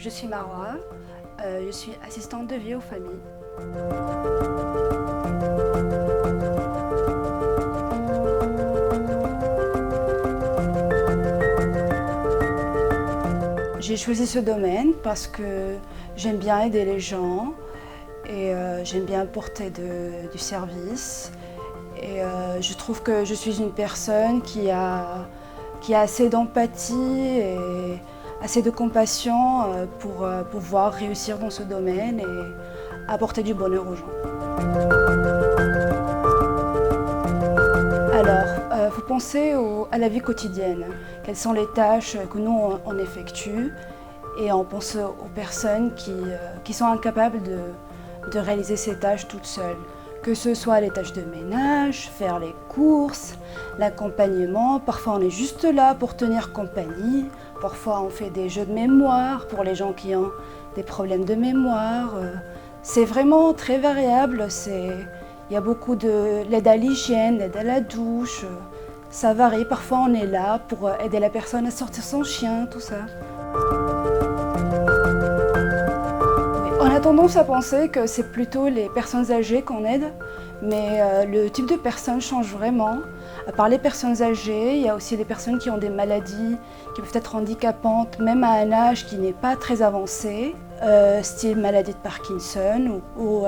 Je suis Marwa, je suis assistante de vie aux familles. J'ai choisi ce domaine parce que j'aime bien aider les gens et j'aime bien apporter du service. Et je trouve que je suis une personne qui a assez d'empathie et assez de compassion pour pouvoir réussir dans ce domaine et apporter du bonheur aux gens. Alors, vous pensez à la vie quotidienne. Quelles sont les tâches que nous on effectue, et on pense aux personnes qui sont incapables de réaliser ces tâches toutes seules. Que ce soit les tâches de ménage, faire les courses, l'accompagnement. Parfois on est juste là pour tenir compagnie. Parfois on fait des jeux de mémoire pour les gens qui ont des problèmes de mémoire. C'est vraiment très variable. Il y a beaucoup de l'aide à l'hygiène, l'aide à la douche. Ça varie. Parfois on est là pour aider la personne à sortir son chien, tout ça. On a tendance à penser que c'est plutôt les personnes âgées qu'on aide, mais le type de personnes change vraiment. À part les personnes âgées, il y a aussi des personnes qui ont des maladies qui peuvent être handicapantes, même à un âge qui n'est pas très avancé, style maladie de Parkinson ou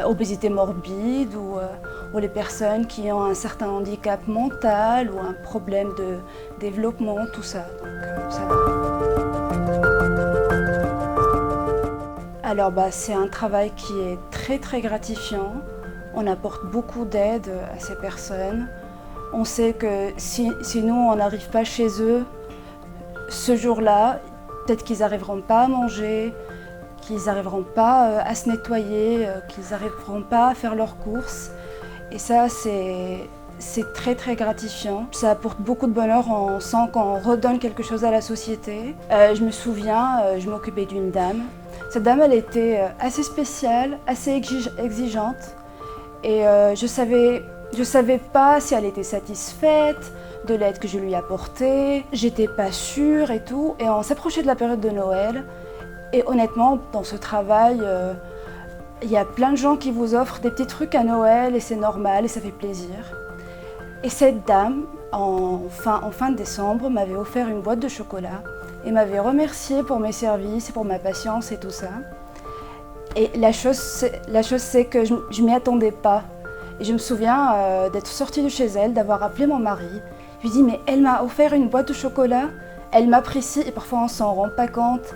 obésité morbide, ou les personnes qui ont un certain handicap mental ou un problème de développement, tout ça. Donc, ça va. Alors c'est un travail qui est très très gratifiant. On apporte beaucoup d'aide à ces personnes. On sait que si nous on n'arrive pas chez eux ce jour-là, peut-être qu'ils n'arriveront pas à manger, qu'ils n'arriveront pas à se nettoyer, qu'ils n'arriveront pas à faire leurs courses. Et ça c'est très très gratifiant. Ça apporte beaucoup de bonheur, on sent qu'on redonne quelque chose à la société. Je me souviens, je m'occupais d'une dame. Cette dame, elle était assez spéciale, assez exigeante, et je savais pas si elle était satisfaite de l'aide que je lui apportais. J'étais pas sûre et tout, et on s'approchait de la période de Noël, et honnêtement, dans ce travail, il y a plein de gens qui vous offrent des petits trucs à Noël, et c'est normal, et ça fait plaisir. Et cette dame, en fin de décembre, m'avait offert une boîte de chocolat et m'avait remercié pour mes services et pour ma patience et tout ça. Et la chose c'est que je m'y attendais pas. Et je me souviens d'être sortie de chez elle, d'avoir appelé mon mari. Je lui ai dit, mais elle m'a offert une boîte de chocolat, elle m'apprécie, et parfois on s'en rend pas compte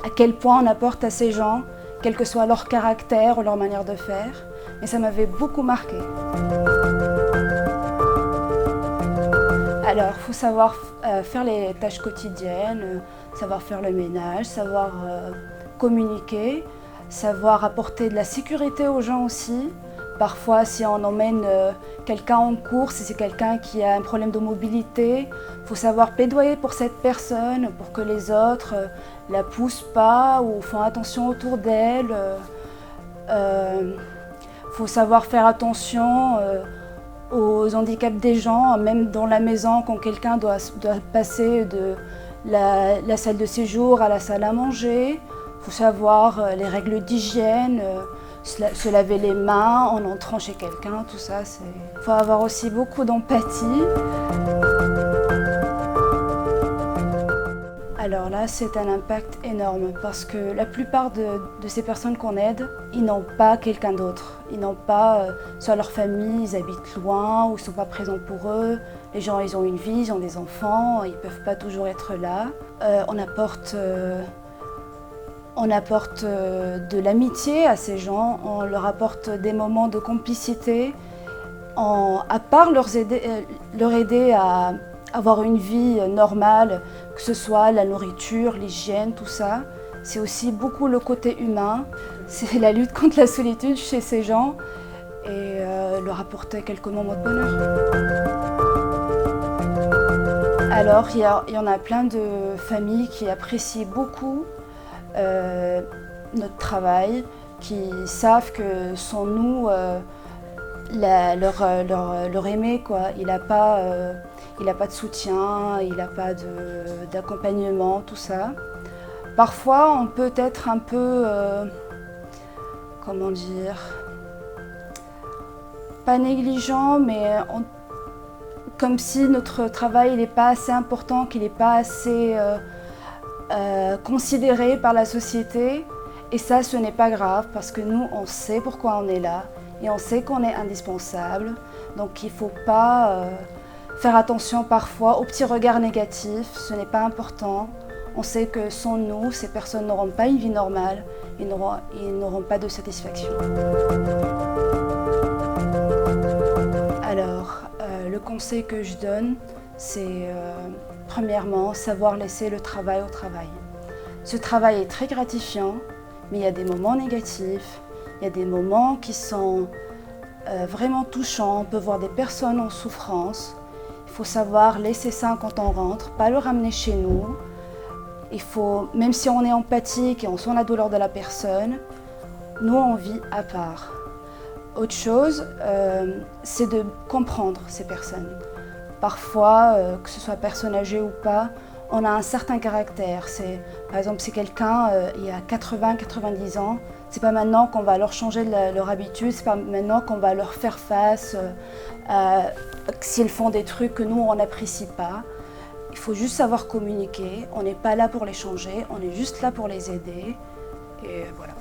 à quel point on apporte à ces gens, quel que soit leur caractère ou leur manière de faire. Mais ça m'avait beaucoup marqué. Alors, il faut savoir faire les tâches quotidiennes, savoir faire le ménage, savoir communiquer, savoir apporter de la sécurité aux gens aussi. Parfois, si on emmène quelqu'un en course et c'est quelqu'un qui a un problème de mobilité, il faut savoir plaidoyer pour cette personne, pour que les autres la poussent pas ou font attention autour d'elle. Faut savoir faire attention aux handicaps des gens, même dans la maison, quand quelqu'un doit passer de la salle de séjour à la salle à manger. Il faut savoir les règles d'hygiène, se laver les mains en entrant chez quelqu'un, tout ça. Il faut avoir aussi beaucoup d'empathie. Alors là, c'est un impact énorme parce que la plupart de ces personnes qu'on aide, ils n'ont pas quelqu'un d'autre. Ils n'ont pas, soit leur famille, ils habitent loin ou ils ne sont pas présents pour eux. Les gens, ils ont une vie, ils ont des enfants, ils ne peuvent pas toujours être là. On apporte de l'amitié à ces gens, on leur apporte des moments de complicité. À part leur aider à avoir une vie normale, que ce soit la nourriture, l'hygiène, tout ça, c'est aussi beaucoup le côté humain. C'est la lutte contre la solitude chez ces gens et leur apporter quelques moments de bonheur. Alors, il y en a plein de familles qui apprécient beaucoup notre travail, qui savent que sans nous, leur aimer, quoi. Il n'a pas de soutien, il n'a pas d'accompagnement, tout ça. Parfois, on peut être un peu, comment dire, pas négligent, mais comme si notre travail n'est pas assez important, qu'il n'est pas assez considéré par la société. Et ça, ce n'est pas grave parce que nous, on sait pourquoi on est là et on sait qu'on est indispensable. Donc il ne faut pas faire attention parfois aux petits regards négatifs, ce n'est pas important. On sait que sans nous, ces personnes n'auront pas une vie normale, ils n'auront pas de satisfaction. Alors, le conseil que je donne, c'est premièrement savoir laisser le travail au travail. Ce travail est très gratifiant, mais il y a des moments négatifs, il y a des moments qui sont vraiment touchants. On peut voir des personnes en souffrance. Il faut savoir laisser ça quand on rentre, pas le ramener chez nous. Il faut, même si on est empathique et on sent la douleur de la personne, nous on vit à part. Autre chose, c'est de comprendre ces personnes. Parfois, que ce soit personne âgée ou pas, on a un certain caractère. Par exemple, si quelqu'un il y a 80-90 ans, c'est pas maintenant qu'on va leur changer leur habitude, c'est pas maintenant qu'on va leur faire face s'ils font des trucs que nous on n'apprécie pas. Il faut juste savoir communiquer, on n'est pas là pour les changer, on est juste là pour les aider et voilà.